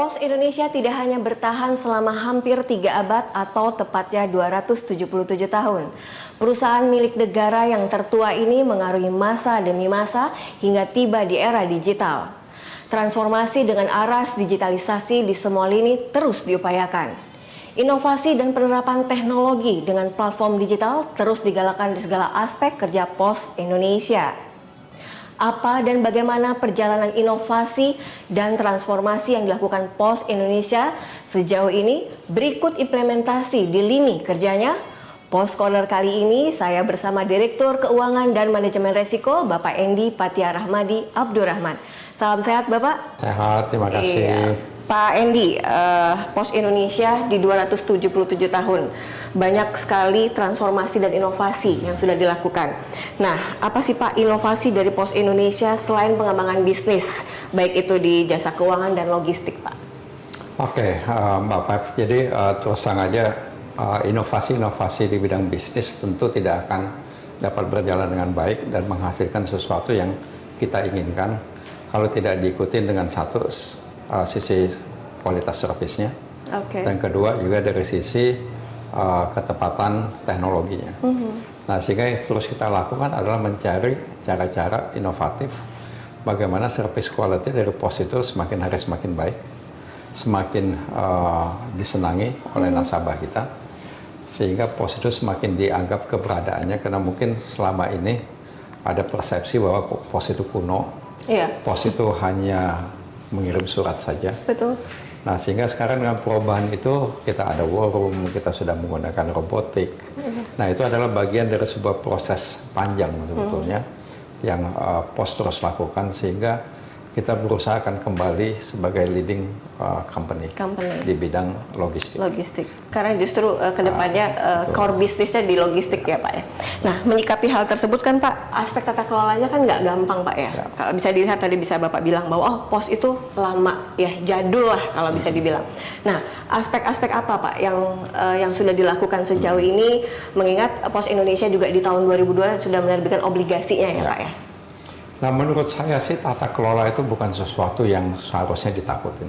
Pos Indonesia tidak hanya bertahan selama hampir 3 abad atau tepatnya 277 tahun. Perusahaan milik negara yang tertua ini mengarungi masa demi masa hingga tiba di era digital. Transformasi dengan aras digitalisasi di semua lini terus diupayakan. Inovasi dan penerapan teknologi dengan platform digital terus digalakan di segala aspek kerja Pos Indonesia. Apa dan bagaimana perjalanan inovasi dan transformasi yang dilakukan Pos Indonesia sejauh ini? Berikut implementasi di lini kerjanya. Pos Corner kali ini saya bersama Direktur Keuangan dan Manajemen Resiko Bapak Endi Patia Rahmadi Abdurrahman. Salam sehat Bapak. Sehat, terima kasih. Iya. Pak Endi, Pos Indonesia di 277 tahun, banyak sekali transformasi dan inovasi yang sudah dilakukan. Nah, apa sih Pak inovasi dari Pos Indonesia selain pengembangan bisnis, baik itu di jasa keuangan dan logistik Pak? Oke, Mbak Pep, jadi terus terang aja inovasi-inovasi di bidang bisnis tentu tidak akan dapat berjalan dengan baik dan menghasilkan sesuatu yang kita inginkan kalau tidak diikuti dengan satu sisi kualitas servisnya, dan kedua juga dari sisi ketepatan teknologinya. Nah, sehingga yang terus kita lakukan adalah mencari cara-cara inovatif bagaimana service quality dari pos itu semakin hari semakin baik, semakin disenangi oleh nasabah kita, sehingga pos itu semakin dianggap keberadaannya, karena mungkin selama ini ada persepsi bahwa pos itu kuno, pos itu hanya mengirim surat saja. Betul. Nah, sehingga sekarang dengan perubahan itu kita ada war room, kita sudah menggunakan robotik. Nah, itu adalah bagian dari sebuah proses panjang sebetulnya yang pos terus lakukan, sehingga kita berusaha akan kembali sebagai leading company di bidang logistik. Karena justru kedepannya core bisnisnya di logistik ya Pak ya. Nah, menyikapi hal tersebut kan Pak, aspek tata kelolanya kan nggak gampang Pak ya. Kalau bisa dilihat tadi bisa Bapak bilang bahwa oh pos itu lama ya, jadul lah kalau bisa dibilang. Nah, aspek-aspek apa Pak yang sudah dilakukan sejauh ini, mengingat Pos Indonesia juga di tahun 2002 sudah menerbitkan obligasinya ya Pak ya. Nah, menurut saya sih tata kelola itu bukan sesuatu yang seharusnya ditakutin.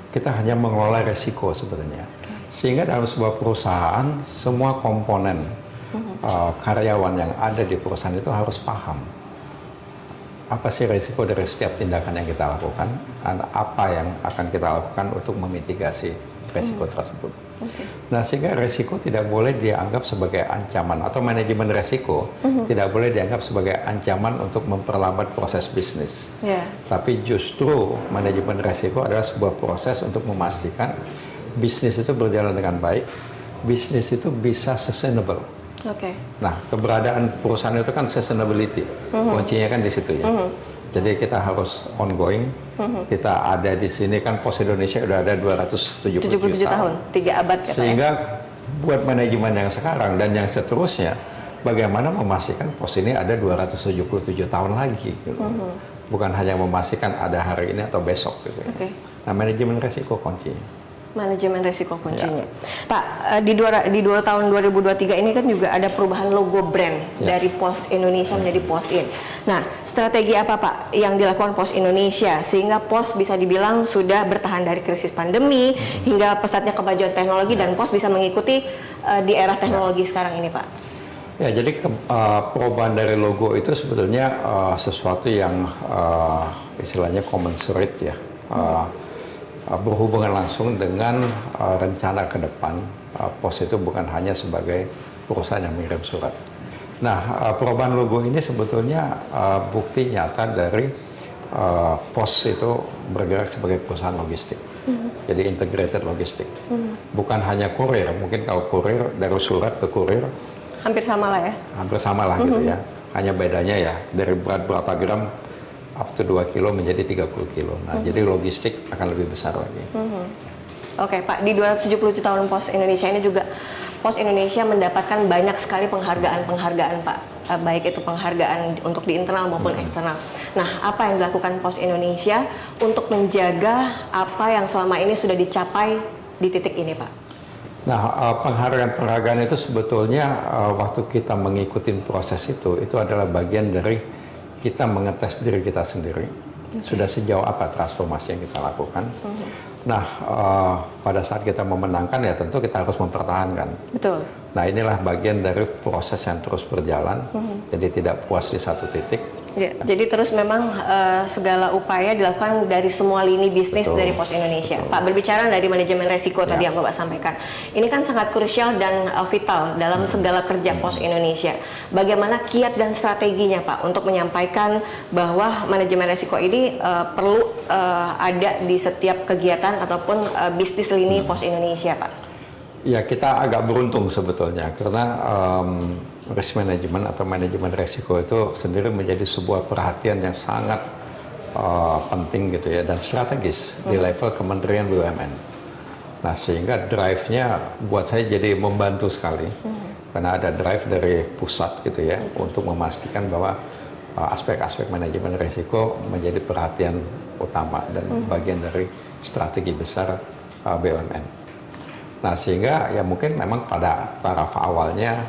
Kita hanya mengelola resiko sebetulnya. Sehingga dalam sebuah perusahaan, semua komponen karyawan yang ada di perusahaan itu harus paham apa sih resiko dari setiap tindakan yang kita lakukan, dan apa yang akan kita lakukan untuk memitigasi resiko tersebut. Nah, sehingga resiko tidak boleh dianggap sebagai ancaman, atau manajemen resiko tidak boleh dianggap sebagai ancaman untuk memperlambat proses bisnis. Tapi justru manajemen resiko adalah sebuah proses untuk memastikan bisnis itu berjalan dengan baik, bisnis itu bisa sustainable. Nah, keberadaan perusahaan itu kan sustainability, kuncinya kan di situ ya. Jadi kita harus ongoing. Kita ada di sini kan Pos Indonesia udah ada 277 tahun, 3 abad katanya. Sehingga buat manajemen yang sekarang dan yang seterusnya, bagaimana memastikan Pos ini ada 277 tahun lagi gitu. Bukan hanya memastikan ada hari ini atau besok gitu ya. Nah, manajemen resiko kuncinya. Manajemen resiko kuncinya. Pak, di dua tahun 2023 ini kan juga ada perubahan logo brand dari Pos Indonesia menjadi Pos In. Nah, strategi apa Pak yang dilakukan Pos Indonesia sehingga Pos bisa dibilang sudah bertahan dari krisis pandemi hingga pesatnya kemajuan teknologi dan Pos bisa mengikuti di era teknologi sekarang ini Pak? Ya, jadi perubahan dari logo itu sebetulnya sesuatu yang istilahnya commensurate ya. Berhubungan langsung dengan rencana ke depan. Pos itu bukan hanya sebagai perusahaan yang mengirim surat. Nah, perubahan logo ini sebetulnya bukti nyata dari Pos itu bergerak sebagai perusahaan logistik. Jadi integrated logistik. Bukan hanya kurir, mungkin kalau kurir dari surat ke kurir hampir sama lah ya. Hampir sama lah gitu ya. Hanya bedanya ya dari berat berapa gram up to 2 kilo menjadi 30 kilo. Nah, jadi logistik akan lebih besar lagi. Oke, Pak, di 277 tahun Pos Indonesia ini juga Pos Indonesia mendapatkan banyak sekali penghargaan-penghargaan, Pak. Baik itu penghargaan untuk di internal maupun eksternal. Nah, apa yang dilakukan Pos Indonesia untuk menjaga apa yang selama ini sudah dicapai di titik ini, Pak? Nah, penghargaan-penghargaan itu sebetulnya waktu kita mengikuti proses itu adalah bagian dari kita mengetes diri kita sendiri. Sudah sejauh apa transformasi yang kita lakukan. Nah, pada saat kita memenangkan ya tentu kita harus mempertahankan. Betul. Nah, inilah bagian dari proses yang terus berjalan, jadi tidak puas di satu titik. Ya, jadi terus memang segala upaya dilakukan dari semua lini bisnis Betul. dari Pos Indonesia. Pak, berbicara dari manajemen resiko tadi yang Bapak sampaikan, ini kan sangat krusial dan vital dalam segala kerja Pos Indonesia. Bagaimana kiat dan strateginya Pak untuk menyampaikan bahwa manajemen resiko ini perlu ada di setiap kegiatan ataupun bisnis lini Pos Indonesia Pak? Ya, kita agak beruntung sebetulnya karena risk management atau manajemen resiko itu sendiri menjadi sebuah perhatian yang sangat penting gitu ya dan strategis di level Kementerian BUMN. Nah, sehingga drive-nya buat saya jadi membantu sekali karena ada drive dari pusat gitu ya untuk memastikan bahwa aspek-aspek manajemen resiko menjadi perhatian utama dan bagian dari strategi besar BUMN. Nah, sehingga ya mungkin memang pada taraf awalnya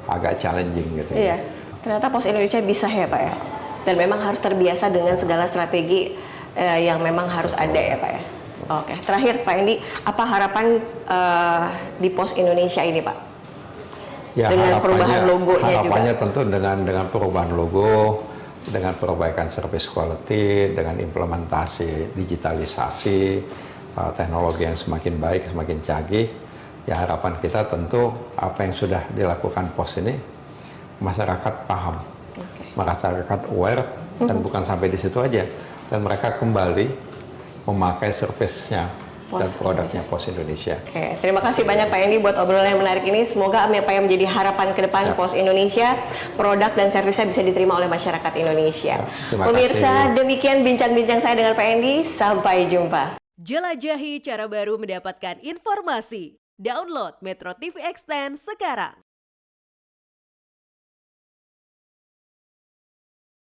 agak challenging gitu. Iya, ternyata Pos Indonesia bisa ya Pak ya. Dan memang harus terbiasa dengan segala strategi yang memang harus ada ya Pak ya. Oke, terakhir Pak Endi, apa harapan di Pos Indonesia ini Pak? Ya, dengan perubahan logonya juga. Harapannya tentu dengan perubahan logo, dengan perbaikan service quality, dengan implementasi digitalisasi, teknologi yang semakin baik, semakin canggih. Ya, harapan kita tentu apa yang sudah dilakukan Pos ini, masyarakat paham, masyarakat aware, dan bukan sampai di situ aja. Dan mereka kembali memakai service-nya dan produknya Pos Indonesia. Oke, terima kasih banyak Pak Endi buat obrolan yang menarik ini. Semoga apa yang menjadi harapan ke depan Pos Indonesia, produk dan servisnya bisa diterima oleh masyarakat Indonesia. Pemirsa, demikian bincang-bincang saya dengan Pak Endi. Sampai jumpa. Jelajahi cara baru mendapatkan informasi. Download Metro TV Extend sekarang.